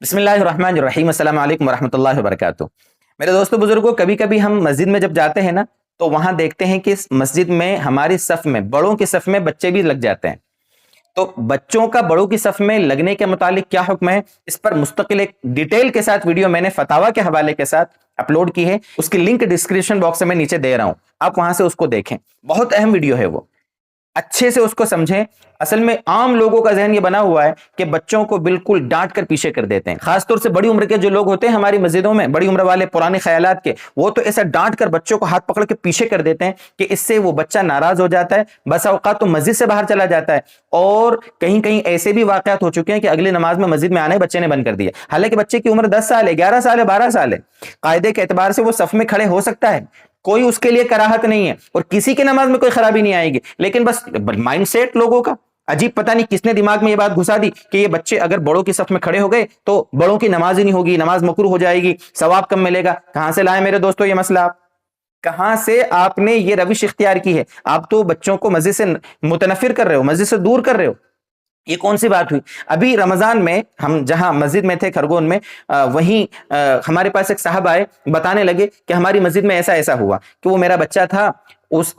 بسم اللہ الرحمن الرحیم، السلام علیکم ورحمۃ اللہ وبرکاتہ۔ میرے دوستوں بزرگوں، کبھی کبھی ہم مسجد میں جب جاتے ہیں نا تو وہاں دیکھتے ہیں کہ اس مسجد میں ہماری صف میں، بڑوں کی صف میں بچے بھی لگ جاتے ہیں۔ تو بچوں کا بڑوں کی صف میں لگنے کے متعلق کیا حکم ہے، اس پر مستقل ایک ڈیٹیل کے ساتھ ویڈیو میں نے فتاوی کے حوالے کے ساتھ اپلوڈ کی ہے، اس کی لنک ڈسکرپشن باکس میں نیچے دے رہا ہوں، آپ وہاں سے اس کو دیکھیں۔ بہت اہم ویڈیو ہے، وہ اچھے سے اس کو سمجھیں۔ اصل میں عام لوگوں کا ذہن یہ بنا ہوا ہے کہ بچوں کو بالکل ڈانٹ کر پیچھے کر دیتے ہیں، خاص طور سے بڑی عمر کے جو لوگ ہوتے ہیں ہماری مسجدوں میں، بڑی عمر والے پرانے خیالات کے، وہ تو ایسا ڈانٹ کر بچوں کو ہاتھ پکڑ کے پیچھے کر دیتے ہیں کہ اس سے وہ بچہ ناراض ہو جاتا ہے، بس اوقات تو مسجد سے باہر چلا جاتا ہے۔ اور کہیں کہیں ایسے بھی واقعات ہو چکے ہیں کہ اگلی نماز میں مسجد میں آنے بچے نے بند کر دیا، حالانکہ بچے کی عمر 10 سال ہے، 11 سال ہے، 12 سال ہے، قاعدے کے اعتبار سے وہ صف میں کھڑے ہو سکتا ہے، کوئی اس کے لیے کراہت نہیں ہے، اور کسی کی نماز میں کوئی خرابی نہیں آئے گی، لیکن بس مائنڈ سیٹ لوگوں کا عجیب، پتہ نہیں کس نے دماغ میں یہ بات گھسا دی کہ یہ بچے اگر بڑوں کی صف میں کھڑے ہو گئے تو بڑوں کی نماز ہی نہیں ہوگی، نماز مکروہ ہو جائے گی، ثواب کم ملے گا۔ کہاں سے لائے میرے دوستو یہ مسئلہ؟ آپ کہاں سے آپ نے یہ روش اختیار کی ہے؟ آپ تو بچوں کو مسجد سے متنفر کر رہے ہو، مسجد سے دور کر رہے ہو، یہ کون سی بات ہوئی؟ ابھی رمضان میں ہم جہاں مسجد میں تھے کھرگون میں، وہیں ہمارے پاس ایک صاحب آئے، بتانے لگے کہ ہماری مسجد میں ایسا ایسا ہوا کہ وہ میرا بچہ تھا،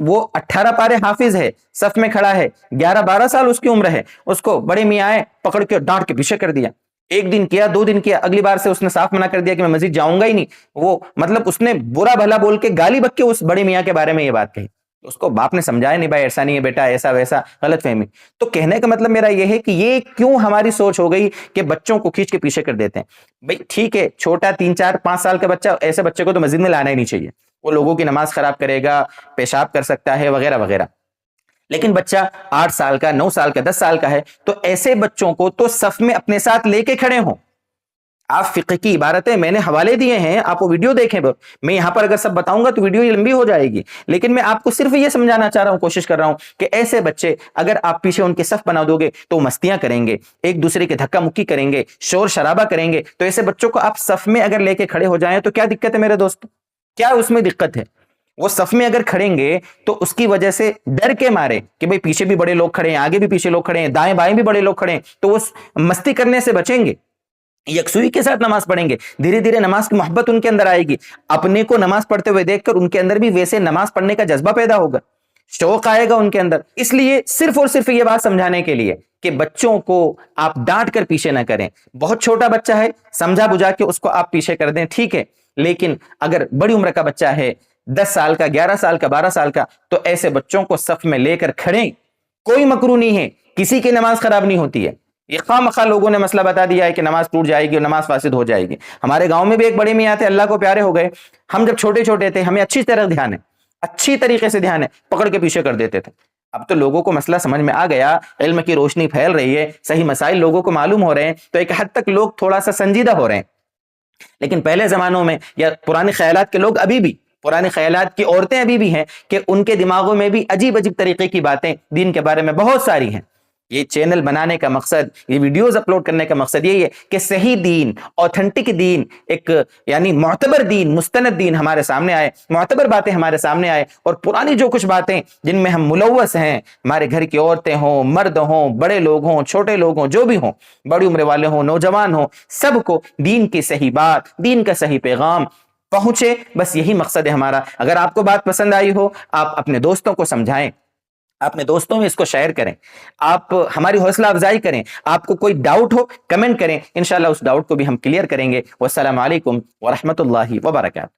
وہ 18 پارے حافظ ہے، صف میں کھڑا ہے، 11-12 سال اس کی عمر ہے، اس کو بڑے میاں آئے پکڑ کے ڈانٹ کے پیچھے کر دیا۔ ایک دن کیا، 2 دن کیا، اگلی بار سے اس نے صاف منع کر دیا کہ میں مسجد جاؤں گا ہی نہیں۔ وہ مطلب اس نے برا بھلا بول کے، گالی بک کے اس بڑے میاں کے بارے میں یہ بات کہی۔ اس کو باپ نے سمجھایا نہیں، بھائی ایسا نہیں ہے بیٹا، ایسا ویسا، غلط فہمی۔ تو کہنے کا مطلب میرا یہ ہے کہ یہ کیوں ہماری سوچ ہو گئی کہ بچوں کو کھینچ کے پیچھے کر دیتے ہیں؟ بھائی ٹھیک ہے، چھوٹا 3-4-5 سال کا بچہ، ایسے بچے کو تو مسجد میں لانا ہی نہیں چاہیے، وہ لوگوں کی نماز خراب کرے گا، پیشاب کر سکتا ہے وغیرہ وغیرہ۔ لیکن بچہ 8 سال کا، 9 سال کا، 10 سال کا ہے تو ایسے بچوں کو تو صف میں اپنے ساتھ لے کے کھڑے ہوں۔ آپ فقہ کی عبارتیں میں نے حوالے دیے ہیں، آپ وہ ویڈیو دیکھیں۔ میں یہاں پر اگر سب بتاؤں گا تو ویڈیو یہ لمبی ہو جائے گی، لیکن میں آپ کو صرف یہ سمجھانا چاہ رہا ہوں، کوشش کر رہا ہوں کہ ایسے بچے اگر آپ پیچھے ان کے صف بنا دو گے تو مستیاں کریں گے، ایک دوسرے کے دھکا مکی کریں گے، شور شرابہ کریں گے۔ تو ایسے بچوں کو آپ صف میں اگر لے کے کھڑے ہو جائیں تو کیا دقت ہے میرے دوست؟ کیا اس میں دقت ہے؟ وہ صف میں اگر کھڑیں گے تو اس کی وجہ سے ڈر کے مارے کہ بھئی پیچھے بھی بڑے لوگ کھڑے ہیں، آگے بھی پیچھے لوگ کھڑے ہیں، دائیں بائیں بھی بڑے لوگ کھڑے ہیں، تو وہ مستی کرنے سے بچیں گے، یکسوئی کے ساتھ نماز پڑھیں گے، دھیرے دھیرے نماز کی محبت ان کے اندر آئے گی، اپنے کو نماز پڑھتے ہوئے دیکھ کر ان کے اندر بھی ویسے نماز پڑھنے کا جذبہ پیدا ہوگا، شوق آئے گا ان کے اندر۔ اس لیے صرف اور صرف یہ بات سمجھانے کے لیے کہ بچوں کو آپ ڈانٹ کر پیچھے نہ کریں۔ بہت چھوٹا بچہ ہے، سمجھا بجھا کے اس کو آپ پیچھے کر دیں، ٹھیک ہے، لیکن اگر بڑی عمر کا بچہ ہے، 10 سال کا، 11 سال کا، 12 سال کا، تو ایسے بچوں کو صف میں لے کر کھڑیں، کوئی مکروہ نہیں ہے، کسی کی نماز خراب نہیں ہوتی ہے۔ یہ خواہ مخواہ لوگوں نے مسئلہ بتا دیا ہے کہ نماز ٹوٹ جائے گی اور نماز فاسد ہو جائے گی۔ ہمارے گاؤں میں بھی ایک بڑے میاں تھے، اللہ کو پیارے ہو گئے، ہم جب چھوٹے چھوٹے تھے ہمیں اچھی طرح دھیان ہے، اچھی طریقے سے دھیان ہے، پکڑ کے پیچھے کر دیتے تھے۔ اب تو لوگوں کو مسئلہ سمجھ میں آ گیا، علم کی روشنی پھیل رہی ہے، صحیح مسائل لوگوں کو معلوم ہو رہے ہیں، تو ایک حد تک لوگ تھوڑا سا سنجیدہ ہو رہے ہیں۔ لیکن پہلے زمانوں میں یا پرانے خیالات کے لوگ ابھی بھی، پرانے خیالات کی عورتیں ابھی بھی ہیں کہ ان کے دماغوں میں بھی عجیب عجیب طریقے کی باتیں دین کے بارے میں بہت ساری ہیں۔ یہ چینل بنانے کا مقصد، یہ ویڈیوز اپلوڈ کرنے کا مقصد یہی ہے کہ صحیح دین، اوتھنٹک دین، ایک یعنی معتبر دین، مستند دین ہمارے سامنے آئے، معتبر باتیں ہمارے سامنے آئے، اور پرانی جو کچھ باتیں جن میں ہم ملوث ہیں، ہمارے گھر کی عورتیں ہوں، مرد ہوں، بڑے لوگ ہوں، چھوٹے لوگ ہوں، جو بھی ہوں، بڑی عمر والے ہوں، نوجوان ہوں، سب کو دین کی صحیح بات، دین کا صحیح پیغام پہنچے، بس یہی مقصد ہے ہمارا۔ اگر آپ کو بات پسند آئی ہو، آپ اپنے دوستوں کو سمجھائیں، اپنے دوستوں میں اس کو شیئر کریں، آپ ہماری حوصلہ افزائی کریں، آپ کو کوئی ڈاؤٹ ہو کمنٹ کریں، انشاءاللہ اس ڈاؤٹ کو بھی ہم کلیئر کریں گے۔ والسلام علیکم ورحمۃ اللہ وبرکاتہ۔